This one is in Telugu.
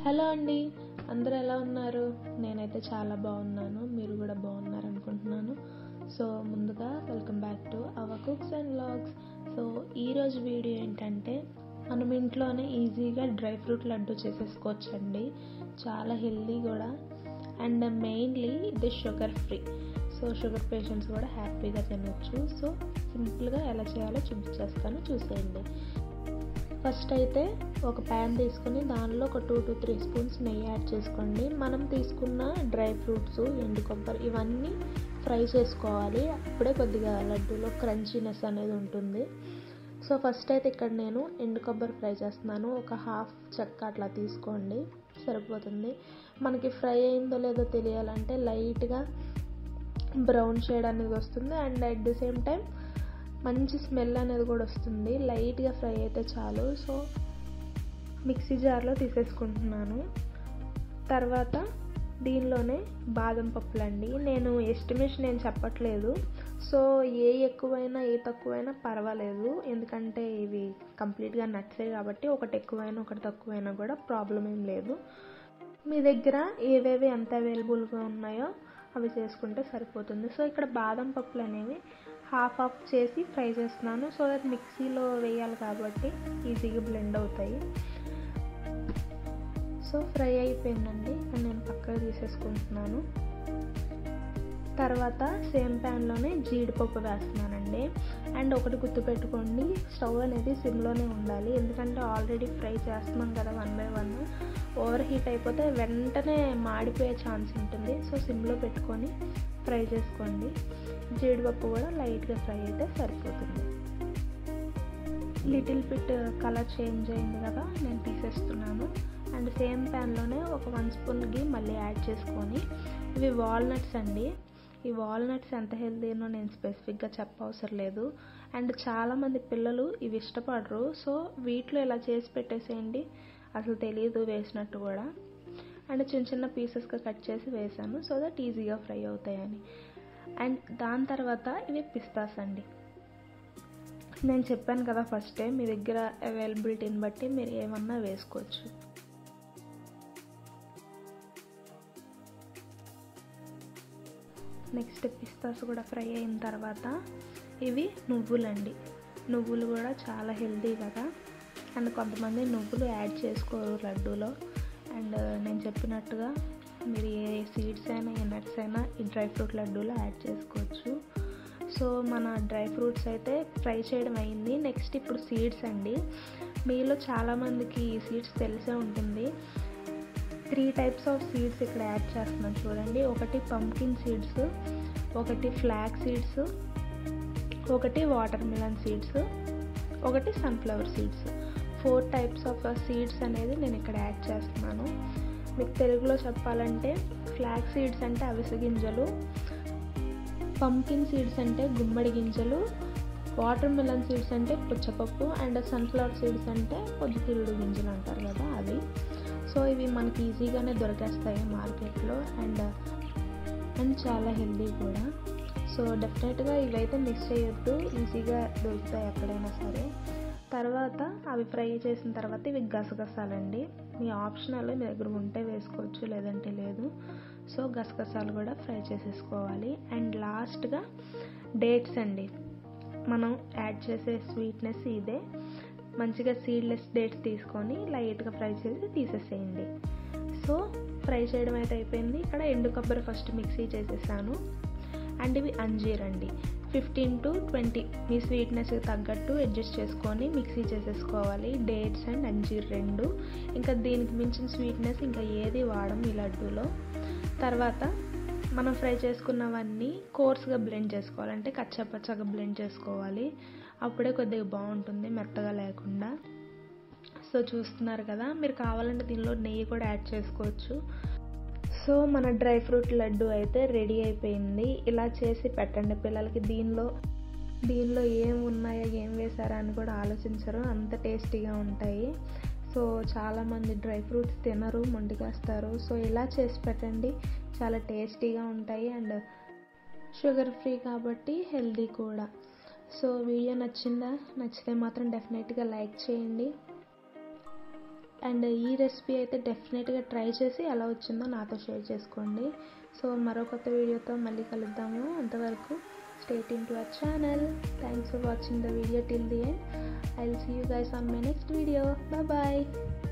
హలో అండి, అందరూ ఎలా ఉన్నారు? నేనైతే చాలా బాగున్నాను. మీరు కూడా బాగున్నారు అనుకుంటున్నాను. సో ముందుగా welcome back to our cooks and vlogs. So ఈరోజు వీడియో ఏంటంటే, మనం ఇంట్లోనే ఈజీగా డ్రై ఫ్రూట్ లడ్డు చేసేసుకోవచ్చండి. చాలా హెల్దీ కూడా, అండ్ మెయిన్లీ ఇది sugar free. So sugar patients కూడా హ్యాపీగా తినొచ్చు. సో సింపుల్గా ఎలా చేయాలో చూపించేస్తాను, చూసేయండి. ఫస్ట్ అయితే ఒక ప్యాన్ తీసుకుని దానిలో ఒక 2 to 3 స్పూన్స్ నెయ్యి యాడ్ చేసుకోండి. మనం తీసుకున్న డ్రై ఫ్రూట్స్, ఎండు కొబ్బరి ఇవన్నీ ఫ్రై చేసుకోవాలి. అప్పుడే కొద్దిగా లడ్డూలో క్రంచీనెస్ అనేది ఉంటుంది. సో ఫస్ట్ అయితే ఇక్కడ నేను ఎండు కొబ్బరి ఫ్రై చేస్తున్నాను. ఒక హాఫ్ చెక్క అట్లా తీసుకోండి, సరిపోతుంది. మనకి ఫ్రై అయిందో లేదో తెలియాలంటే లైట్గా బ్రౌన్ షేడ్ అనేది వస్తుంది, and at the same time మంచి స్మెల్ అనేది కూడా వస్తుంది. లైట్గా ఫ్రై అయితే చాలు. సో మిక్సీ జార్లో తీసేసుకుంటున్నాను. తర్వాత దీనిలోనే బాదం పప్పులండి. నేను ఎస్టిమేషన్ ఏం చెప్పట్లేదు. సో ఏ ఎక్కువైనా ఏ తక్కువైనా పర్వాలేదు, ఎందుకంటే ఇవి కంప్లీట్గా నట్సే కాబట్టి ఒకటి ఎక్కువైనా ఒకటి తక్కువైనా కూడా ప్రాబ్లం ఏం లేదు. మీ దగ్గర ఏవేవి ఎంత అవైలబుల్గా ఉన్నాయో అవి చేసుకుంటే సరిపోతుంది. సో ఇక్కడ బాదం పప్పులు అనేవి హాఫ్ చేసి ఫ్రై చేస్తున్నాను. సో దట్ మిక్సీలో వేయాలి కాబట్టి ఈజీగా బ్లెండ్ అవుతాయి. సో ఫ్రై అయిపోయిందండి, నేను పక్కకు తీసేసుకుంటున్నాను. తర్వాత సేమ్ ప్యాన్లోనే జీడిపప్పు వేస్తున్నానండి. అండ్ ఒకటి గుర్తుపెట్టుకోండి, స్టవ్ అనేది సిమ్లోనే ఉండాలి, ఎందుకంటే ఆల్రెడీ ఫ్రై చేస్తున్నాం కదా 1 by 1. ఓవర్ హీట్ అయిపోతే వెంటనే మాడిపోయే ఛాన్స్ ఉంటుంది. సో సిమ్లో పెట్టుకొని ఫ్రై చేసుకోండి. జీడిపప్పు కూడా లైట్గా ఫ్రై అయితే సరిపోతుంది. లిటిల్ బిట్ కలర్ చేంజ్ అయింది కదా, నేను తీసేస్తున్నాను. అండ్ సేమ్ ప్యాన్లోనే ఒక 1 స్పూన్ ఘీ మళ్ళీ యాడ్ చేసుకొని, ఇవి వాల్నట్స్ అండి. ఈ వాల్నట్స్ ఎంత హెల్తీనో నేను స్పెసిఫిక్గా చెప్పవసరం లేదు. అండ్ చాలామంది పిల్లలు ఇవి ఇష్టపడరు. సో వీటిలో ఇలా చేసి పెట్టేసేయండి, అసలు తెలియదు వేసినట్టు కూడా. అండ్ చిన్న చిన్న పీసెస్గా కట్ చేసి వేసాను, సో దట్ ఈజీగా ఫ్రై అవుతాయని. అండ్ దాని తర్వాత ఇవి పిస్తాస్ అండి. నేను చెప్పాను కదా ఫస్టే, మీ దగ్గర అవైలబిలిటీని బట్టి మీరు ఏమన్నా వేసుకోవచ్చు. నెక్స్ట్ పిస్తాస్ కూడా ఫ్రై అయిన తర్వాత ఇవి నువ్వులండి. నువ్వులు కూడా చాలా హెల్తీ కదా, అండ్ కొంతమంది నువ్వులు యాడ్ చేసుకోరు లడ్డూలో. అండ్ నేను చెప్పినట్టుగా మీరు ఏ సీడ్స్ అయినా ఏ నట్స్ అయినా ఈ డ్రై ఫ్రూట్ లడ్డూలో యాడ్ చేసుకోవచ్చు. సో మన డ్రై ఫ్రూట్స్ అయితే ఫ్రై చేయడం అయింది. నెక్స్ట్ ఇప్పుడు సీడ్స్ అండి. మీలో చాలామందికి ఈ సీడ్స్ తెలిసే ఉంటుంది. 3 టైప్స్ ఆఫ్ సీడ్స్ ఇక్కడ యాడ్ చేస్తున్నాను చూడండి. ఒకటి పంకిన్ సీడ్స్, ఒకటి ఫ్లాక్ సీడ్స్, ఒకటి వాటర్ మిలన్ సీడ్స్, ఒకటి sunflower seeds. 4 types of seeds అనేది నేను ఇక్కడ యాడ్ చేస్తున్నాను. మీకు తెలుగులో చెప్పాలంటే ఫ్లాక్ సీడ్స్ అంటే అవిసె గింజలు, పంకిన్ సీడ్స్ అంటే గుమ్మడి గింజలు, వాటర్ మిలన్ సీడ్స్ అంటే పుచ్చపప్పు, అండ్ సన్ఫ్లవర్ సీడ్స్ అంటే పొద్దుతిరుగుడు గింజలు అంటారు కదా, అవి. సో ఇవి మనకి ఈజీగానే దొరికేస్తాయి మార్కెట్లో, అండ్ చాలా హెల్దీ కూడా. సో డెఫినెట్గా ఇవైతే మిస్ చేయొద్దు, ఈజీగా దొరుకుతాయి ఎక్కడైనా సరే. తర్వాత అవి ఫ్రై చేసిన తర్వాత ఇవి గసగసాలండి. మీ ఆప్షనల్, మీ దగ్గర ఉంటే వేసుకోవచ్చు, లేదంటే లేదు. సో గసగసాలు కూడా ఫ్రై చేసేసుకోవాలి. అండ్ లాస్ట్గా డేట్స్ అండి. మనం యాడ్ చేసే స్వీట్నెస్ ఇదే. మంచిగా సీడ్లెస్ డేట్స్ తీసుకొని లైట్గా ఫ్రై చేసి తీసేసేయండి. సో ఫ్రై చేయడం అయితే అయిపోయింది. ఇక్కడ ఎండు కొబ్బరి ఫస్ట్ మిక్సీ చేసేసాను. అండ్ ఇవి అంజీర్ అండి. 15 to 20 మీ స్వీట్నెస్కి తగ్గట్టు అడ్జస్ట్ చేసుకొని మిక్సీ చేసేసుకోవాలి. డేట్స్ అండ్ అంజీర్ 2. ఇంకా దీనికి మించిన స్వీట్నెస్ ఇంకా ఏది వాడము ఈ లడ్డూలో. తర్వాత మనం ఫ్రై చేసుకున్నవన్నీ కోర్స్గా బ్లెండ్ చేసుకోవాలి, అంటే కచ్చాపచ్చాగా బ్లెండ్ చేసుకోవాలి. అప్పుడే కొద్దిగా బాగుంటుంది, మెత్తగా లేకుండా. సో చూస్తున్నారు కదా, మీరు కావాలంటే దీనిలో నెయ్యి కూడా యాడ్ చేసుకోవచ్చు. సో మన డ్రై ఫ్రూట్ లడ్డు అయితే రెడీ అయిపోయింది. ఇలా చేసి పెట్టండి పిల్లలకి. దీనిలో ఏం ఉన్నాయో ఏం వేసారా అని కూడా ఆలోచించరు, అంత టేస్టీగా ఉంటాయి. సో చాలామంది డ్రై ఫ్రూట్స్ తినరు, మొండికేస్తారు. సో ఇలా చేసి పెట్టండి, చాలా టేస్టీగా ఉంటాయి, అండ్ షుగర్ ఫ్రీ కాబట్టి హెల్దీ కూడా. సో వీడియో నచ్చితే మాత్రం డెఫినెట్గా లైక్ చేయండి. అండ్ ఈ రెసిపీ అయితే డెఫినెట్గా ట్రై చేసి ఎలా వచ్చిందో నాతో షేర్ చేసుకోండి. సో మరో కొత్త వీడియోతో మళ్ళీ కలుద్దాము. అంతవరకు stay tuned to our channel. Thanks for watching the video till the end. I'll see you guys on my next video. Bye bye.